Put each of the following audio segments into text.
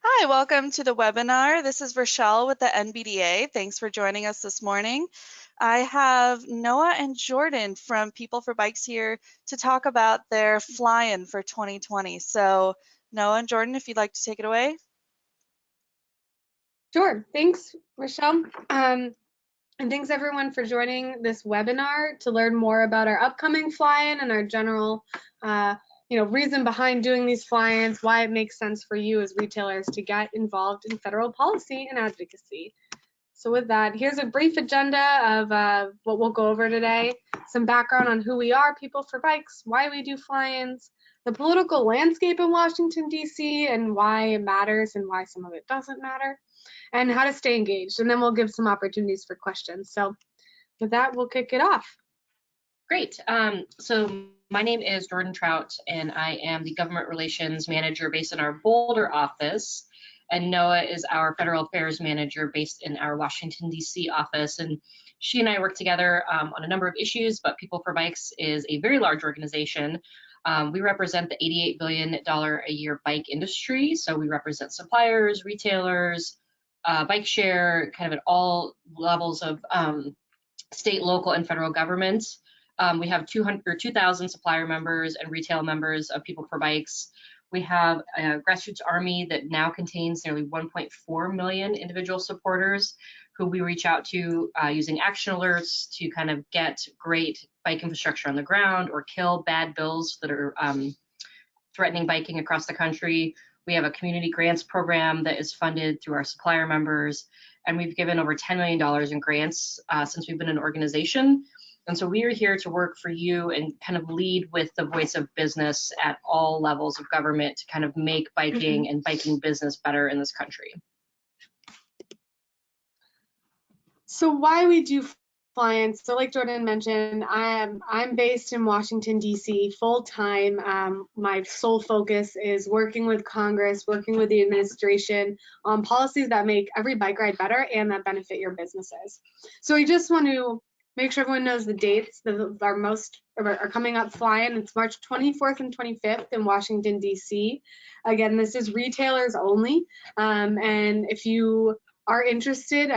Hi, welcome to the webinar. This is Rochelle with the NBDA. Thanks for joining us this morning. I have Noah and Jordan from PeopleForBikes here to talk about their fly-in for 2020. So Noah and Jordan, if you'd like to take it away. Sure. Thanks, Rochelle. And thanks everyone for joining this webinar to learn more about our upcoming fly-in and our general reason behind doing these fly-ins, why it makes sense for you as retailers to get involved in federal policy and advocacy. So with that, here's a brief agenda of what we'll go over today. Some background on who we are, PeopleForBikes, why we do fly-ins, the political landscape in Washington, D.C., and why it matters and why some of it doesn't matter, and how to stay engaged. And then we'll give some opportunities for questions. So with that, we'll kick it off. Great. So my name is Jordan Trout, and I am the Government Relations Manager based in our Boulder office. And Noah is our Federal Affairs Manager based in our Washington, D.C. office. And she and I work together on a number of issues, but PeopleForBikes is a very large organization. We represent the $88 billion a year bike industry. So we represent suppliers, retailers, bike share, kind of at all levels of state, local, and federal government. We have 2,000 supplier members and retail members of PeopleForBikes. We have a grassroots army that now contains nearly 1.4 million individual supporters who we reach out to using action alerts to kind of get great bike infrastructure on the ground or kill bad bills that are threatening biking across the country. We have a community grants program that is funded through our supplier members, and we've given over $10 million in grants since we've been an organization. And so we are here to work for you and kind of lead with the voice of business at all levels of government to kind of make biking and biking business better in this country. So why we do fly-ins? So like Jordan mentioned, I'm based in Washington, D.C. full-time. My sole focus is working with Congress, working with the administration on policies that make every bike ride better and that benefit your businesses. So we just want to make sure everyone knows the dates that are coming up fly-in. It's March 24th and 25th in Washington, D.C. Again, this is retailers only. And if you are interested,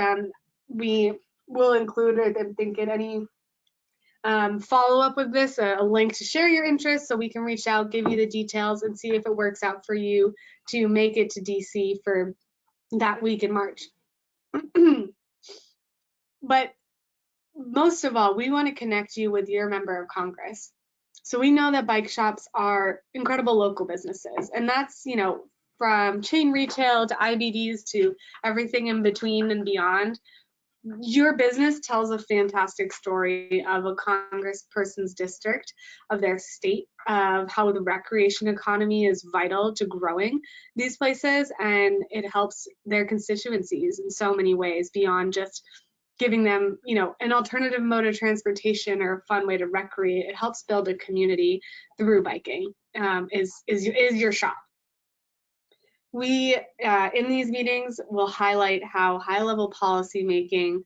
we will include, I think, in any follow-up with this, a link to share your interest so we can reach out, give you the details, and see if it works out for you to make it to DC for that week in March. But most of all, we want to connect you with your member of Congress. So we know that bike shops are incredible local businesses, and that's, from chain retail to IBDs to everything in between and beyond. Your business tells a fantastic story of a congressperson's district, of their state, of how the recreation economy is vital to growing these places, and it helps their constituencies in so many ways beyond just giving them, an alternative mode of transportation or a fun way to recreate. It helps build a community through biking. Is your shop. We, in these meetings, will highlight how high-level policy making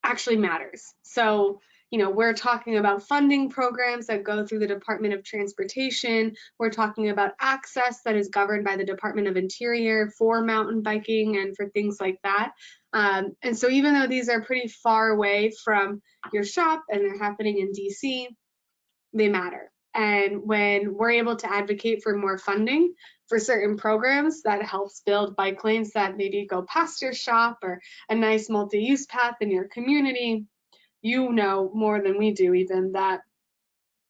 actually matters. So, we're talking about funding programs that go through the Department of Transportation. We're talking about access that is governed by the Department of Interior for mountain biking and for things like that. And so even though these are pretty far away from your shop and they're happening in DC, they matter. And when we're able to advocate for more funding for certain programs that helps build bike lanes that maybe go past your shop or a nice multi-use path in your community, you know more than we do even that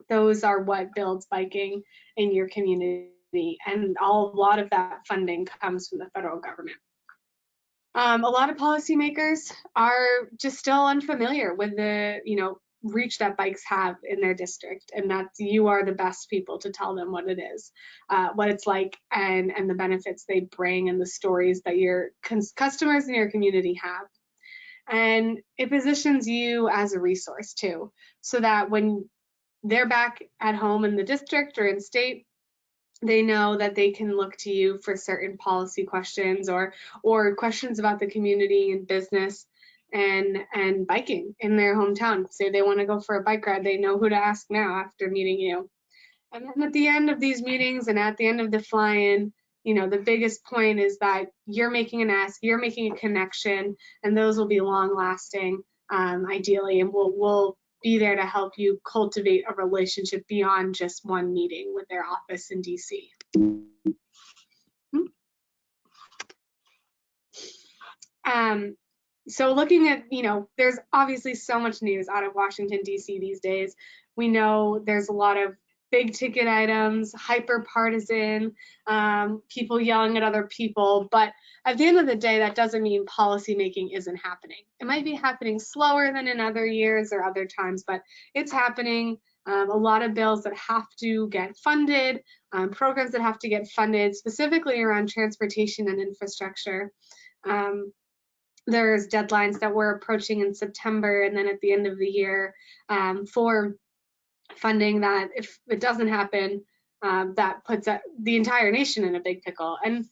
those are what builds biking in your community. And a lot of that funding comes from the federal government. A lot of policymakers are just still unfamiliar with the, reach that bikes have in their district, and that you are the best people to tell them what it is, what it's like, and the benefits they bring and the stories that your customers in your community have. And it positions you as a resource too, so that when they're back at home in the district or in state, they know that they can look to you for certain policy questions or questions about the community and business and biking in their hometown. Say they want to go for a bike ride, they know who to ask now after meeting you. And then at the end of these meetings and at the end of the fly-in, you know, the biggest point is that you're making an ask, you're making a connection, and those will be long lasting, ideally, and we'll be there to help you cultivate a relationship beyond just one meeting with their office in DC. So looking at, you know, there's obviously so much news out of Washington, D.C. these days. We know there's a lot of big ticket items, hyper partisan, people yelling at other people. But at the end of the day, that doesn't mean policy making isn't happening. It might be happening slower than in other years or other times, but it's happening. A lot of bills that have to get funded, programs that have to get funded, specifically around transportation and infrastructure. There's deadlines that we're approaching in September and then at the end of the year for funding that if it doesn't happen, that puts the entire nation in a big pickle. And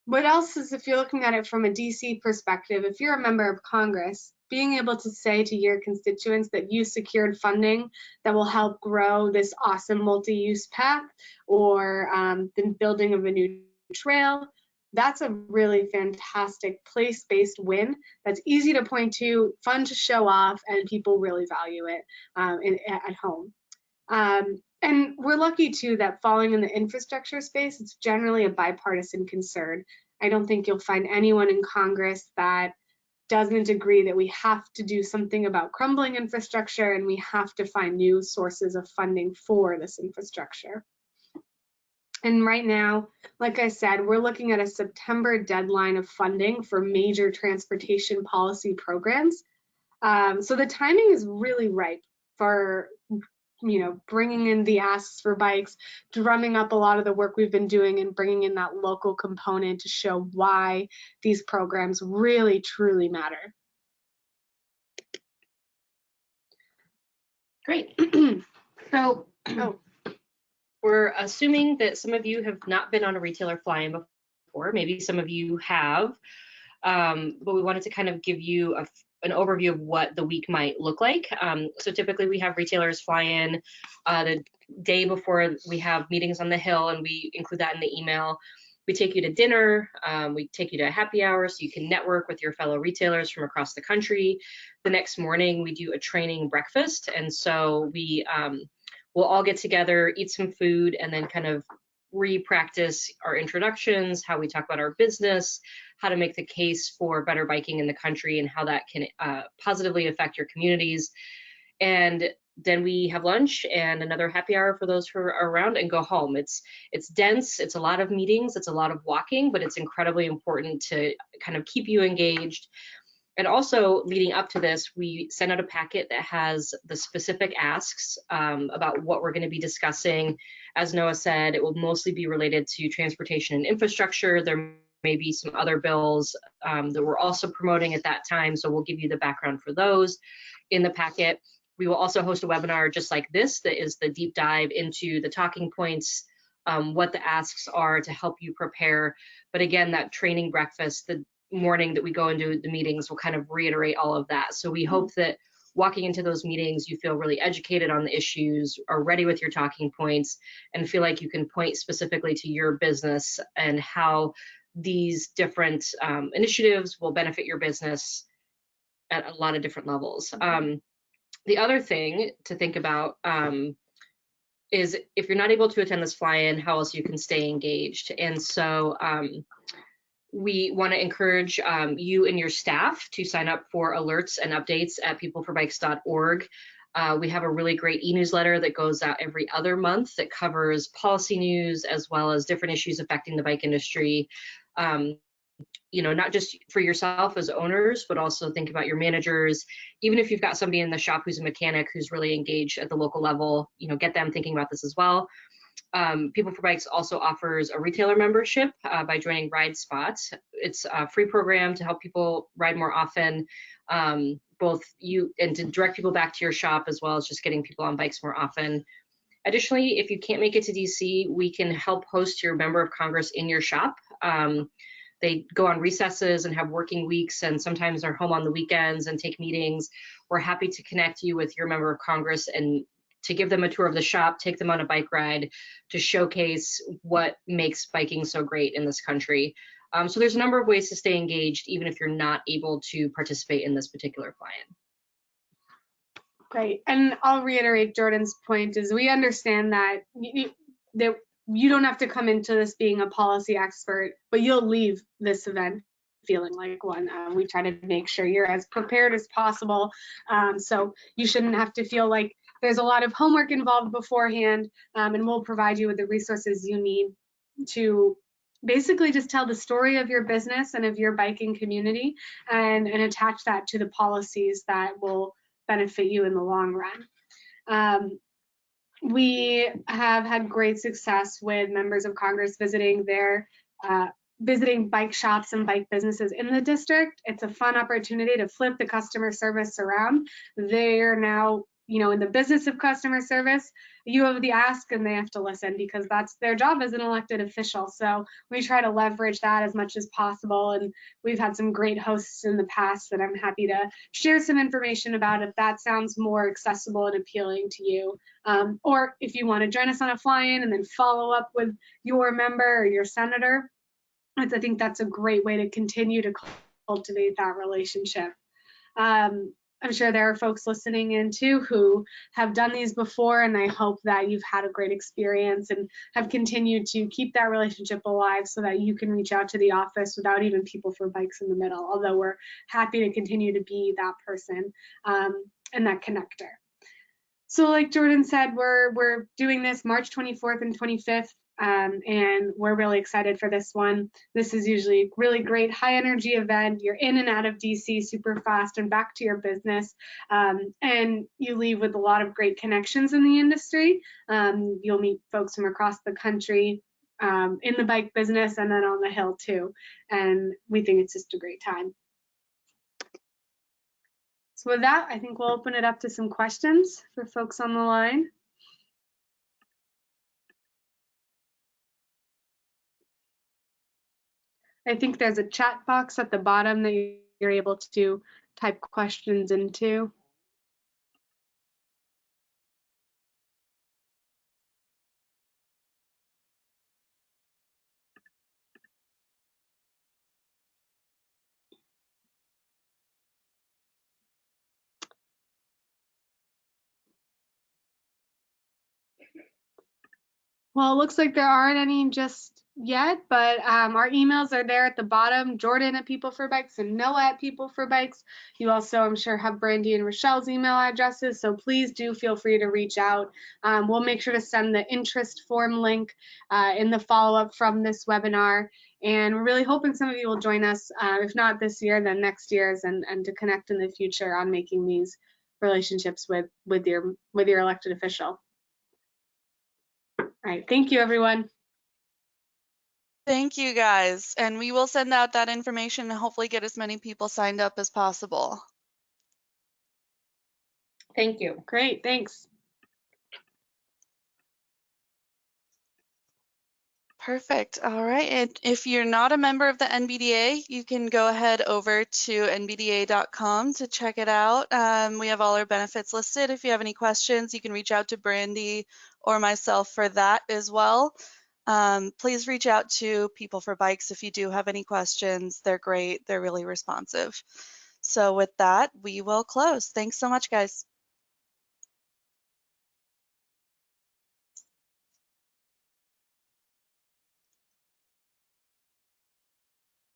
what else is, if you're looking at it from a DC perspective, if you're a member of Congress, being able to say to your constituents that you secured funding that will help grow this awesome multi-use path or the building of a new trail, that's a really fantastic place-based win that's easy to point to, fun to show off, and people really value it at home. And we're lucky too that falling in the infrastructure space, it's generally a bipartisan concern. I don't think you'll find anyone in Congress that doesn't agree that we have to do something about crumbling infrastructure and we have to find new sources of funding for this infrastructure. And right now, like I said, we're looking at a September deadline of funding for major transportation policy programs. So the timing is really ripe for, you know, bringing in the asks for bikes, drumming up a lot of the work we've been doing and bringing in that local component to show why these programs really, truly matter. Great. So we're assuming that some of you have not been on a retailer fly-in before. Maybe some of you have, but we wanted to kind of give you an overview of what the week might look like. So typically we have retailers fly in the day before we have meetings on the Hill, and we include that in the email. We take you to dinner, we take you to a happy hour so you can network with your fellow retailers from across the country. The next morning we do a training breakfast, and so we'll all get together, eat some food, and then kind of re-practice our introductions, how we talk about our business, how to make the case for better biking in the country, and how that can positively affect your communities. And then we have lunch and another happy hour for those who are around, and go home. It's dense, it's a lot of meetings, it's a lot of walking, but it's incredibly important to kind of keep you engaged. And also, leading up to this, we send out a packet that has the specific asks about what we're going to be discussing. As Noah said, it will mostly be related to transportation and infrastructure. There may be some other bills that we're also promoting at that time, so we'll give you the background for those in the packet. We will also host a webinar just like this that is the deep dive into the talking points, what the asks are to help you prepare. But again, that training breakfast, the morning that we go into the meetings, will kind of reiterate all of that. So we hope that walking into those meetings, you feel really educated on the issues, are ready with your talking points, and feel like you can point specifically to your business and how these different initiatives will benefit your business at a lot of different levels. The other thing to think about is if you're not able to attend this fly-in, how else you can stay engaged. And so we want to encourage you and your staff to sign up for alerts and updates at PeopleForBikes.org. We have a really great e-newsletter that goes out every other month that covers policy news as well as different issues affecting the bike industry. You know, not just for yourself as owners, but also think about your managers. Even if you've got somebody in the shop who's a mechanic who's really engaged at the local level, you know, get them thinking about this as well. People for Bikes also offers a retailer membership by joining Ride Spot. It's a free program to help people ride more often, both you and to direct people back to your shop, as well as just getting people on bikes more often. Additionally, if you can't make it to DC, we can help host your member of Congress in your shop. They go on recesses and have working weeks, and sometimes are home on the weekends and take meetings. We're happy to connect you with your member of Congress and to give them a tour of the shop, take them on a bike ride, to showcase what makes biking so great in this country. So there's a number of ways to stay engaged, even if you're not able to participate in this particular client. Great. And I'll reiterate Jordan's point is we understand that you don't have to come into this being a policy expert, but you'll leave this event feeling like one. We try to make sure you're as prepared as possible. So you shouldn't have to feel like there's a lot of homework involved beforehand, and we'll provide you with the resources you need to basically just tell the story of your business and of your biking community, and attach that to the policies that will benefit you in the long run. We have had great success with members of Congress visiting visiting bike shops and bike businesses in the district. It's a fun opportunity to flip the customer service around. They're now, in the business of customer service. You have the ask and they have to listen, because that's their job as an elected official. So we try to leverage that as much as possible. And we've had some great hosts in the past that I'm happy to share some information about if that sounds more accessible and appealing to you. Or if you want to join us on a fly-in and then follow up with your member or your senator, I think that's a great way to continue to cultivate that relationship. I'm sure there are folks listening in too who have done these before, and I hope that you've had a great experience and have continued to keep that relationship alive so that you can reach out to the office without even People for Bikes in the middle, although we're happy to continue to be that person and that connector. So like Jordan said, we're doing this March 24th and 25th. And we're really excited for this one. This is usually a really great high energy event. You're in and out of DC super fast and back to your business. And you leave with a lot of great connections in the industry. You'll meet folks from across the country in the bike business and then on the Hill too. And we think it's just a great time. So with that, I think we'll open it up to some questions for folks on the line. I think there's a chat box at the bottom that you're able to type questions into. Well, it looks like there aren't any just yet, but our emails are there at the bottom. Jordan at PeopleForBikes and Noah at PeopleForBikes. You also, I'm sure, have Brandy and Rochelle's email addresses, so please do feel free to reach out. We'll make sure to send the interest form link in the follow-up from this webinar. And we're really hoping some of you will join us, if not this year, then next year's, and to connect in the future on making these relationships with your elected official. All right, thank you, everyone. Thank you, guys. And we will send out that information and hopefully get as many people signed up as possible. Thank you. Great, thanks. Perfect. All right. And if you're not a member of the NBDA, you can go ahead over to nbda.com to check it out. We have all our benefits listed. If you have any questions, you can reach out to Brandy or myself for that as well. Please reach out to People for Bikes if you do have any questions. They're great. They're really responsive. So with that, we will close. Thanks so much, guys.